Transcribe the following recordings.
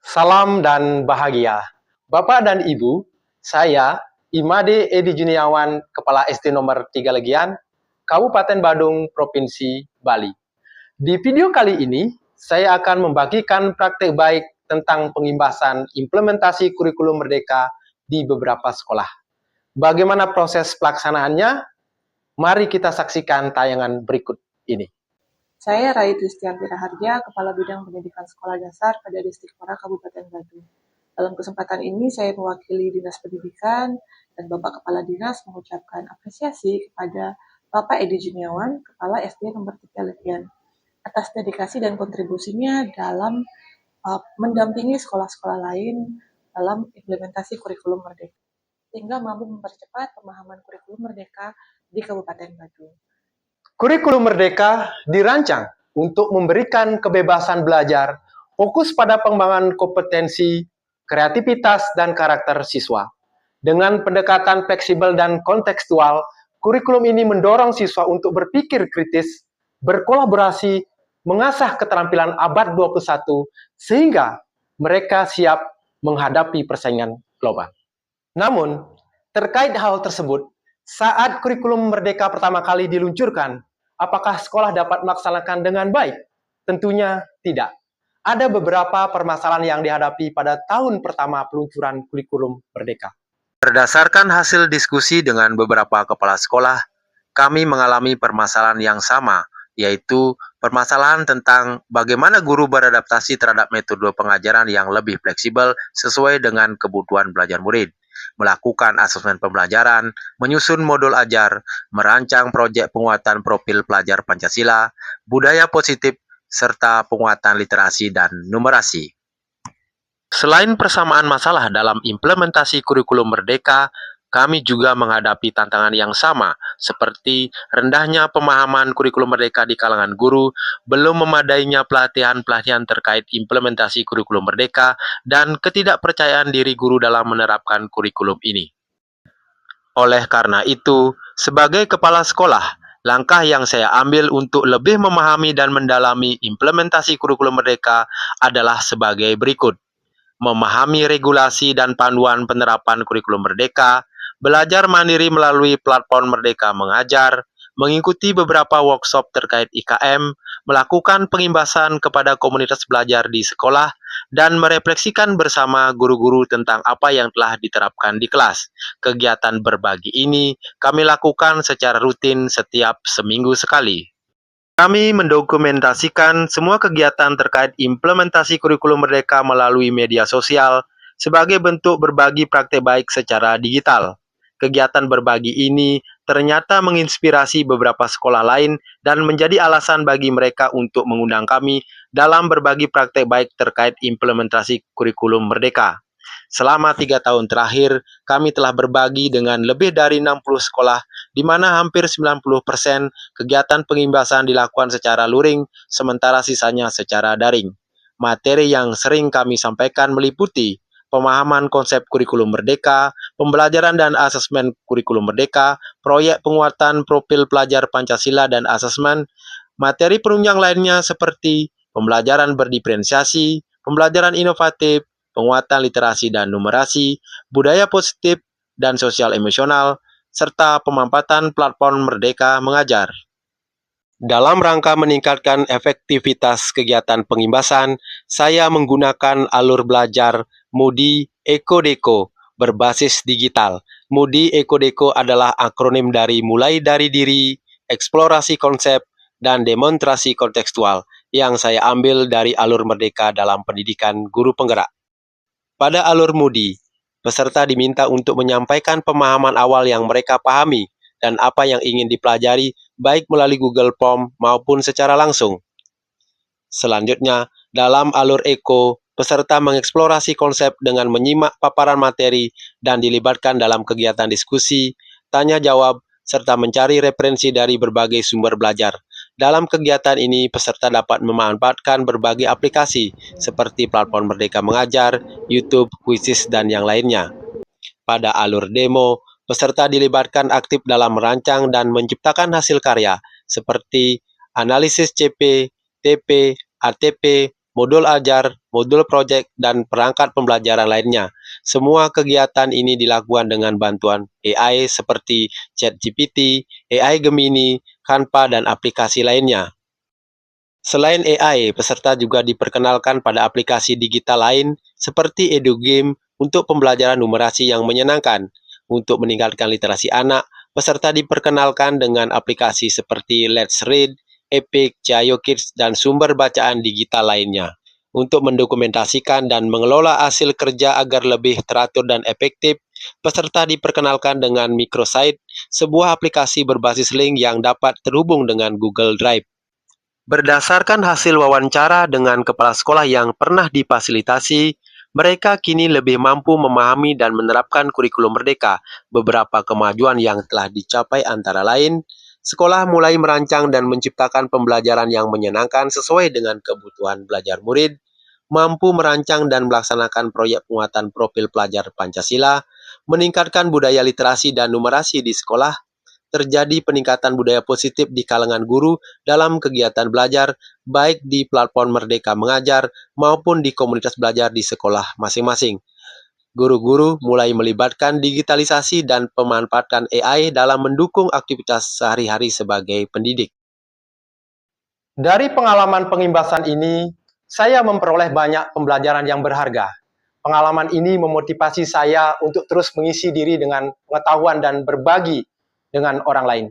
Salam dan bahagia. Bapak dan Ibu, saya Imade Edi Juniawan, Kepala SD nomor 3 Legian, Kabupaten Badung, Provinsi Bali. Di video kali ini, saya akan membagikan praktek baik tentang pengimbasan implementasi kurikulum merdeka di beberapa sekolah. Bagaimana proses pelaksanaannya? Mari kita saksikan tayangan berikut ini. Saya Rai Tristianti Raharja, Kepala Bidang Pendidikan Sekolah Dasar pada Distikpora Kabupaten Badung. Dalam kesempatan ini saya mewakili Dinas Pendidikan dan Bapak Kepala Dinas mengucapkan apresiasi kepada Bapak Edi Juniawan, Kepala SD nomor 3 Legian, atas dedikasi dan kontribusinya dalam mendampingi sekolah-sekolah lain dalam implementasi kurikulum merdeka, sehingga mampu mempercepat pemahaman kurikulum merdeka di Kabupaten Badung. Kurikulum merdeka dirancang untuk memberikan kebebasan belajar, fokus pada pengembangan kompetensi, kreativitas, dan karakter siswa. Dengan pendekatan fleksibel dan kontekstual, kurikulum ini mendorong siswa untuk berpikir kritis, berkolaborasi, mengasah keterampilan abad 21, sehingga mereka siap menghadapi persaingan global. Namun, terkait hal tersebut, saat kurikulum merdeka pertama kali diluncurkan, apakah sekolah dapat melaksanakan dengan baik? Tentunya tidak. Ada beberapa permasalahan yang dihadapi pada tahun pertama peluncuran kurikulum merdeka. Berdasarkan hasil diskusi dengan beberapa kepala sekolah, kami mengalami permasalahan yang sama, yaitu permasalahan tentang bagaimana guru beradaptasi terhadap metode pengajaran yang lebih fleksibel sesuai dengan kebutuhan belajar murid, melakukan asesmen pembelajaran, menyusun modul ajar, merancang proyek penguatan profil pelajar Pancasila, budaya positif, serta penguatan literasi dan numerasi. Selain persamaan masalah dalam implementasi kurikulum merdeka, kami juga menghadapi tantangan yang sama, seperti rendahnya pemahaman kurikulum merdeka di kalangan guru, belum memadainya pelatihan-pelatihan terkait implementasi kurikulum merdeka, dan ketidakpercayaan diri guru dalam menerapkan kurikulum ini. Oleh karena itu, sebagai kepala sekolah, langkah yang saya ambil untuk lebih memahami dan mendalami implementasi kurikulum merdeka adalah sebagai berikut. Memahami regulasi dan panduan penerapan kurikulum merdeka, belajar mandiri melalui platform Merdeka Mengajar, mengikuti beberapa workshop terkait IKM, melakukan pengimbasan kepada komunitas belajar di sekolah, dan merefleksikan bersama guru-guru tentang apa yang telah diterapkan di kelas. Kegiatan berbagi ini kami lakukan secara rutin setiap seminggu sekali. Kami mendokumentasikan semua kegiatan terkait implementasi kurikulum merdeka melalui media sosial sebagai bentuk berbagi praktek baik secara digital. Kegiatan berbagi ini ternyata menginspirasi beberapa sekolah lain dan menjadi alasan bagi mereka untuk mengundang kami dalam berbagi praktek baik terkait implementasi kurikulum merdeka. Selama 3 tahun terakhir, kami telah berbagi dengan lebih dari 60 sekolah, di mana hampir 90% kegiatan pengimbasan dilakukan secara luring, sementara sisanya secara daring. Materi yang sering kami sampaikan meliputi pemahaman konsep kurikulum merdeka, pembelajaran dan asesmen kurikulum merdeka, proyek penguatan profil pelajar Pancasila dan asesmen, materi penunjang lainnya seperti pembelajaran berdiferensiasi, pembelajaran inovatif, penguatan literasi dan numerasi, budaya positif dan sosial emosional, serta pemampatan platform Merdeka Mengajar. Dalam rangka meningkatkan efektivitas kegiatan pengimbasan, saya menggunakan alur belajar Moody Eko-Deko berbasis digital. Moody Eko-Deko adalah akronim dari mulai dari diri, eksplorasi konsep, dan demonstrasi kontekstual yang saya ambil dari alur Merdeka dalam pendidikan guru penggerak. Pada alur Moody, peserta diminta untuk menyampaikan pemahaman awal yang mereka pahami dan apa yang ingin dipelajari baik melalui Google Form maupun secara langsung. Selanjutnya, dalam alur Eko, peserta mengeksplorasi konsep dengan menyimak paparan materi dan dilibatkan dalam kegiatan diskusi, tanya jawab, serta mencari referensi dari berbagai sumber belajar. Dalam kegiatan ini, peserta dapat memanfaatkan berbagai aplikasi seperti platform Merdeka Mengajar, YouTube, Quizizz, dan yang lainnya. Pada alur demo, peserta dilibatkan aktif dalam merancang dan menciptakan hasil karya seperti analisis CP, TP, ATP, modul ajar, modul proyek, dan perangkat pembelajaran lainnya. Semua kegiatan ini dilakukan dengan bantuan AI seperti ChatGPT, AI Gemini, Canva, dan aplikasi lainnya. Selain AI, peserta juga diperkenalkan pada aplikasi digital lain seperti EduGame untuk pembelajaran numerasi yang menyenangkan. Untuk meningkatkan literasi anak, peserta diperkenalkan dengan aplikasi seperti Let's Read, Epic, Cayo Kids, dan sumber bacaan digital lainnya. Untuk mendokumentasikan dan mengelola hasil kerja agar lebih teratur dan efektif, peserta diperkenalkan dengan Microsite, sebuah aplikasi berbasis link yang dapat terhubung dengan Google Drive. Berdasarkan hasil wawancara dengan kepala sekolah yang pernah difasilitasi, mereka kini lebih mampu memahami dan menerapkan kurikulum merdeka. Beberapa kemajuan yang telah dicapai antara lain, sekolah mulai merancang dan menciptakan pembelajaran yang menyenangkan sesuai dengan kebutuhan belajar murid, mampu merancang dan melaksanakan proyek penguatan profil pelajar Pancasila, meningkatkan budaya literasi dan numerasi di sekolah, terjadi peningkatan budaya positif di kalangan guru dalam kegiatan belajar, baik di platform Merdeka Mengajar maupun di komunitas belajar di sekolah masing-masing. Guru-guru mulai melibatkan digitalisasi dan pemanfaatan AI dalam mendukung aktivitas sehari-hari sebagai pendidik. Dari pengalaman pengimbasan ini, saya memperoleh banyak pembelajaran yang berharga. Pengalaman ini memotivasi saya untuk terus mengisi diri dengan pengetahuan dan berbagi dengan orang lain.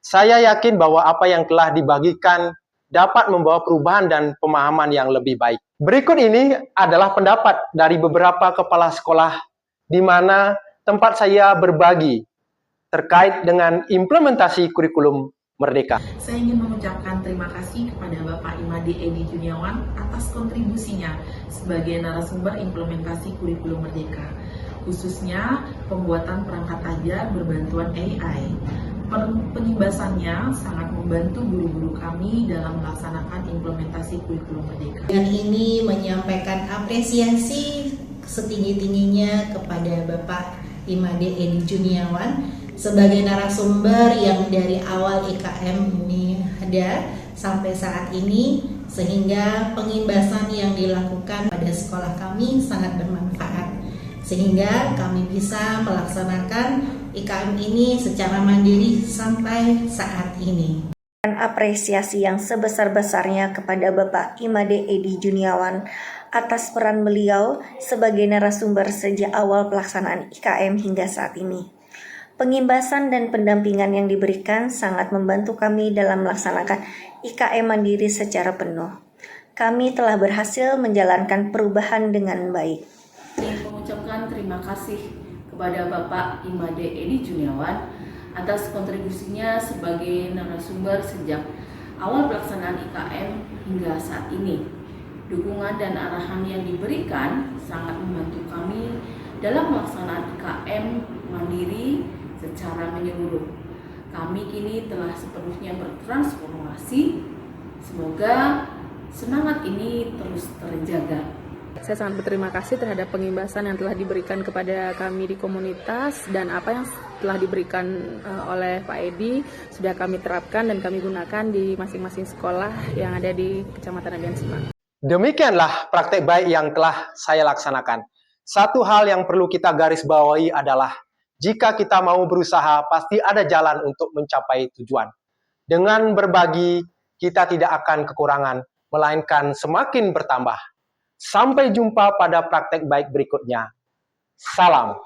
Saya yakin bahwa apa yang telah dibagikan dapat membawa perubahan dan pemahaman yang lebih baik. Berikut ini adalah pendapat dari beberapa kepala sekolah di mana tempat saya berbagi terkait dengan implementasi kurikulum Merdeka. Saya ingin mengucapkan terima kasih kepada Bapak Imade Edi Juniawan atas kontribusinya sebagai narasumber implementasi kurikulum Merdeka, khususnya pembuatan perangkat ajar berbantuan AI. Pengimbasannya sangat membantu guru-guru kami dalam melaksanakan implementasi kurikulum Merdeka. Yang ini menyampaikan apresiasi setinggi-tingginya kepada Bapak Imade Edi Juniawan sebagai narasumber yang dari awal IKM ini ada sampai saat ini, sehingga pengimbasan yang dilakukan pada sekolah kami sangat bermanfaat, sehingga kami bisa melaksanakan IKM ini secara mandiri sampai saat ini. Apresiasi yang sebesar-besarnya kepada Bapak Imade Edi Juniawan atas peran beliau sebagai narasumber sejak awal pelaksanaan IKM hingga saat ini. Pengimbasan dan pendampingan yang diberikan sangat membantu kami dalam melaksanakan IKM mandiri secara penuh. Kami telah berhasil menjalankan perubahan dengan baik. Saya mengucapkan terima kasih kepada Bapak Imade Edi Juniawan atas kontribusinya sebagai narasumber sejak awal pelaksanaan IKM hingga saat ini. Dukungan dan arahan yang diberikan sangat membantu kami dalam pelaksanaan IKM mandiri secara menyeluruh. Kami kini telah sepenuhnya bertransformasi. Semoga semangat ini terus terjaga. Saya sangat berterima kasih terhadap pengimbasan yang telah diberikan kepada kami di komunitas, dan apa yang telah diberikan oleh Pak Edi sudah kami terapkan dan kami gunakan di masing-masing sekolah yang ada di Kecamatan Abian Simak. Demikianlah praktek baik yang telah saya laksanakan. Satu hal yang perlu kita garis bawahi adalah jika kita mau berusaha, pasti ada jalan untuk mencapai tujuan. Dengan berbagi, kita tidak akan kekurangan, melainkan semakin bertambah. Sampai jumpa pada praktek baik berikutnya. Salam.